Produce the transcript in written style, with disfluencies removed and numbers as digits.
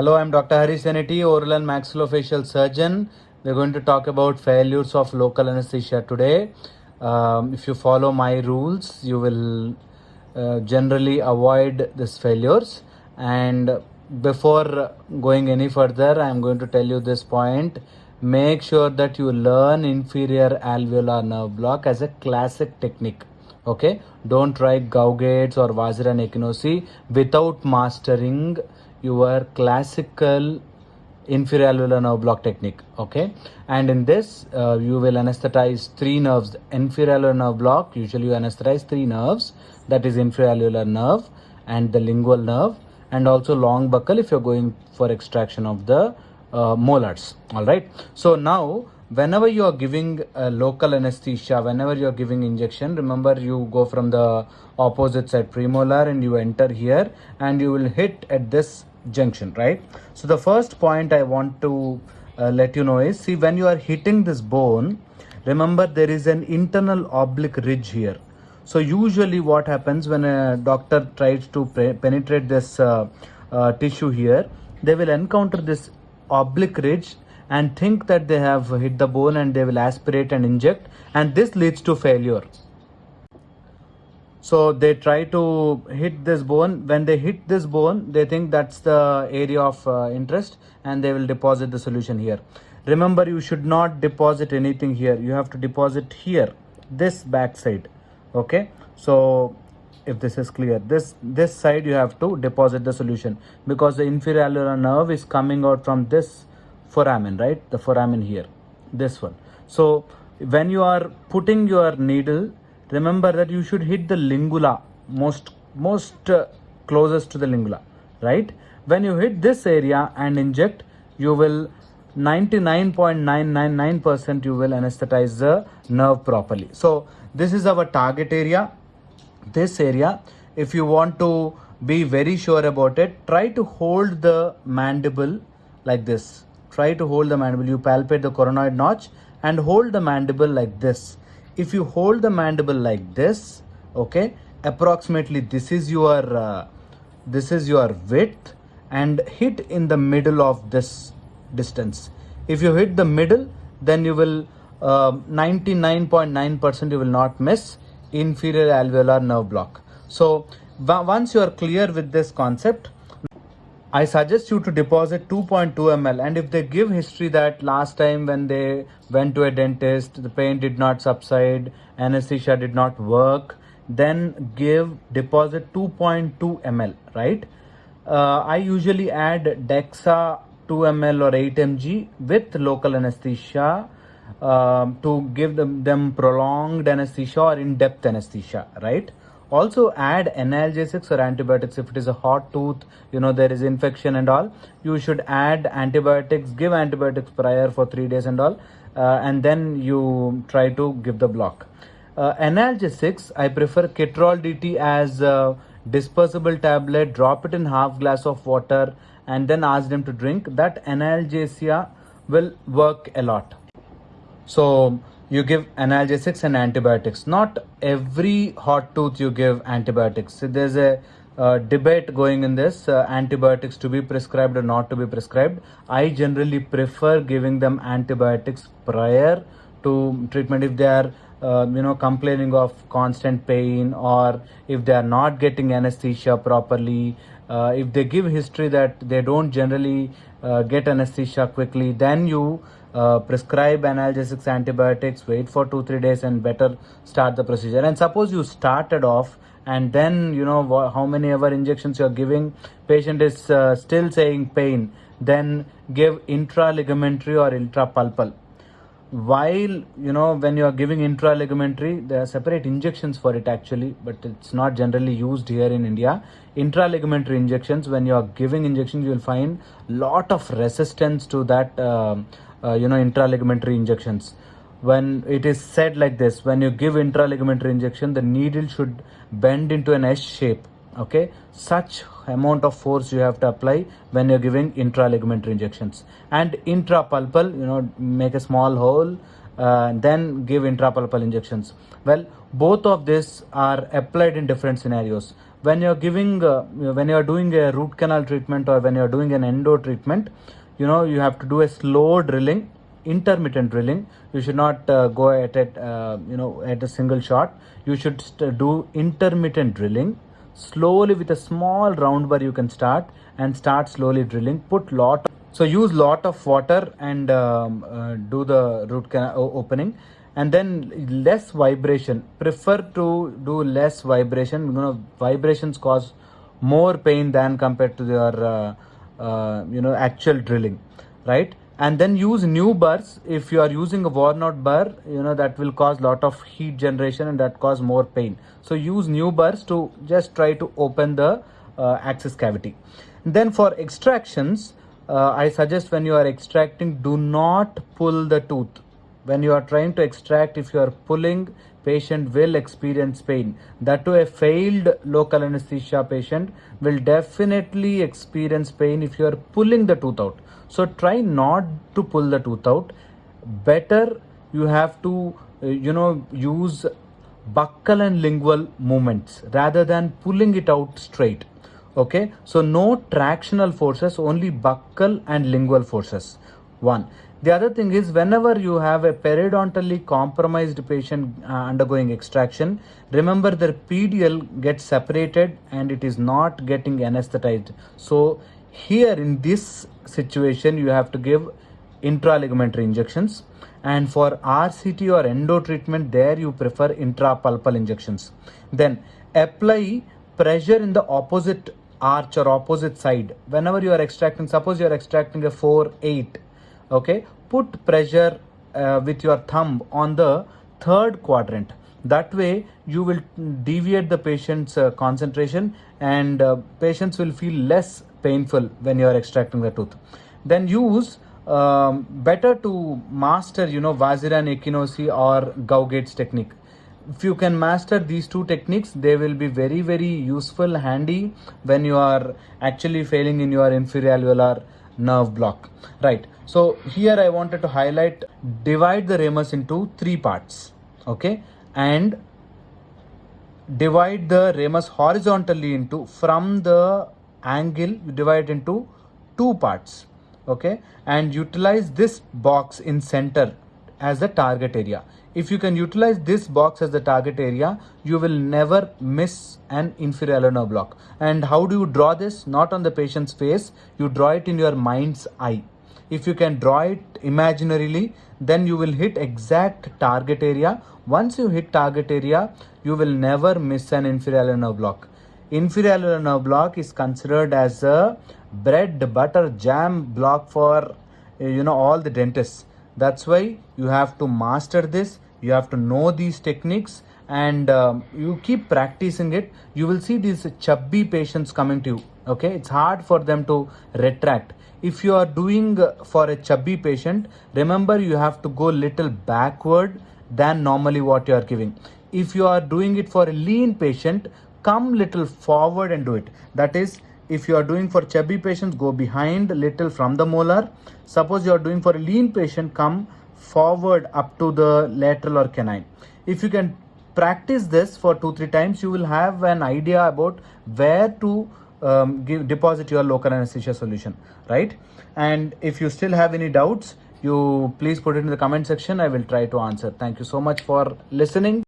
Hello, I'm Dr. Harish Seneti, oral and maxillofacial surgeon. We're going to talk about failures of local anesthesia today. If you follow my rules, you will generally avoid these failures. And before going any further, I'm going to tell you this point. Make sure that you learn inferior alveolar nerve block as a classic technique. Okay, don't try Gaugates or Vazirana Echinosi without mastering your classical inferior alveolar nerve block technique. Okay, and in this you will anesthetize three nerves. Inferior alveolar nerve block, usually you anesthetize three nerves, that is inferior alveolar nerve and the lingual nerve, and also long buccal if you're going for extraction of the molars. All right, so now whenever you are giving local anesthesia, whenever you are giving injection, remember you go from the opposite side premolar and you enter here and you will hit at this junction, right? So the first point I want to let you know is, see, when you are hitting this bone, remember there is an internal oblique ridge here. So usually what happens when a doctor tries to penetrate this tissue here, they will encounter this oblique ridge and think that they have hit the bone and they will aspirate and inject, and this leads to failure. So they try to hit this bone. When they hit this bone, they think that's the area of interest and they will deposit the solution here. Remember, you should not deposit anything here. You have to deposit here, this back side. Okay, so if this is clear, this side you have to deposit the solution, because the inferior alveolar nerve is coming out from this foramen, right? The foramen here, this one. So when you are putting your needle, remember that you should hit the lingula, most closest to the lingula, right? When you hit this area and inject, you will 99.999% you will anesthetize the nerve properly. So this is our target area. This area, if you want to be very sure about it, try to hold the mandible like this. Try to hold the mandible. You palpate the coronoid notch and hold the mandible like this. If you hold the mandible like this, okay, approximately this is your width, and hit in the middle of this distance. If you hit the middle, then you will 99.9% you will not miss inferior alveolar nerve block. So once you are clear with this concept, I suggest you to deposit 2.2 ml, and if they give history that last time when they went to a dentist, the pain did not subside, anesthesia did not work, then deposit 2.2 ml, right? I usually add Dexa 2 ml or 8 mg with local anesthesia to give them prolonged anesthesia or in-depth anesthesia, right? Also add analgesics or antibiotics. If it is a hot tooth, there is infection and all, you should add antibiotics, give antibiotics prior for 3 days and all, and then you try to give the block. Analgesics, I prefer Ketrol DT as a dispersible tablet. Drop it in half glass of water and then ask them to drink. That analgesia will work a lot. So you give analgesics and antibiotics. Not every hot tooth you give antibiotics. So there's a debate going in this, antibiotics to be prescribed or not to be prescribed. I generally prefer giving them antibiotics prior to treatment if they are complaining of constant pain, or if they are not getting anesthesia properly. If they give history that they don't generally get anesthesia quickly, then you prescribe analgesics, antibiotics, wait for 2-3 days and better start the procedure. And suppose you started off and then how many ever injections you're giving, patient is still saying pain, then give intraligamentary or intrapulpal. While when you are giving intraligamentary, there are separate injections for it actually, but it's not generally used here in India. Intraligamentary injections, when you are giving injections, you will find lot of resistance to that intraligamentary injections. When it is said like this, when you give intraligamentary injection, the needle should bend into an S shape. Okay, such amount of force you have to apply when you're giving intraligamentary injections. And intrapulpal, make a small hole then give intrapulpal injections. Well, both of this are applied in different scenarios. When you're doing a root canal treatment or when you're doing an endo treatment, you have to do a slow drilling, intermittent drilling. You should not go at it at a single shot. You should do intermittent drilling slowly with a small round bar. You can start slowly drilling. So use lot of water and do the root canal opening, and then less vibration. Prefer to do less vibration. Vibrations cause more pain than compared to your actual drilling, right? And then use new burrs. If you are using a worn out burr, that will cause lot of heat generation and that cause more pain. So use new burrs to just try to open the access cavity. Then for extractions, I suggest when you are extracting, do not pull the tooth. When you are trying to extract, if you are pulling, patient will experience pain. That too, a failed local anesthesia patient will definitely experience pain if you are pulling the tooth out. So try not to pull the tooth out. Better you have to use buccal and lingual movements rather than pulling it out straight. Okay, so no tractional forces, only buccal and lingual forces. One. The other thing is, whenever you have a periodontally compromised patient undergoing extraction, remember their PDL gets separated and it is not getting anesthetized. So here in this situation, you have to give intraligamentary injections, and for RCT or endo treatment, there you prefer intrapulpal injections. Then apply pressure in the opposite arch or opposite side. Whenever you are extracting, suppose you are extracting a 4-8, okay, put pressure with your thumb on the third quadrant. That way you will deviate the patient's concentration, and patients will feel less painful when you are extracting the tooth. Then use better to master Vaziryan Echinosi or Gaugate's technique. If you can master these two techniques, they will be very, very useful, handy when you are actually failing in your inferior alveolar nerve block, right? So here I wanted to highlight, divide the ramus into 3 parts, okay, and divide the ramus horizontally into, from the angle you divide into 2 parts, okay, and utilize this box in center as the target area. If you can utilize this box as the target area, you will never miss an inferior alveolar nerve block. And how do you draw this? Not on the patient's face, you draw it in your mind's eye. If you can draw it imaginarily, then you will hit exact target area. Once you hit target area, you will never miss an inferior alveolar nerve block. Inferior alveolar nerve block is considered as a bread, butter, jam block for all the dentists. That's why you have to master this. You have to know these techniques, and you keep practicing it. You will see these chubby patients coming to you. Okay, it's hard for them to retract. If you are doing for a chubby patient, remember you have to go little backward than normally what you are giving. If you are doing it for a lean patient, come little forward and do it. That is, if you are doing for chubby patients, go behind little from the molar. Suppose you are doing for a lean patient, come forward up to the lateral or canine. If you can practice this for 2-3 times, you will have an idea about where to deposit your local anesthesia solution, right? And if you still have any doubts, you please put it in the comment section. I will try to answer. Thank you so much for listening.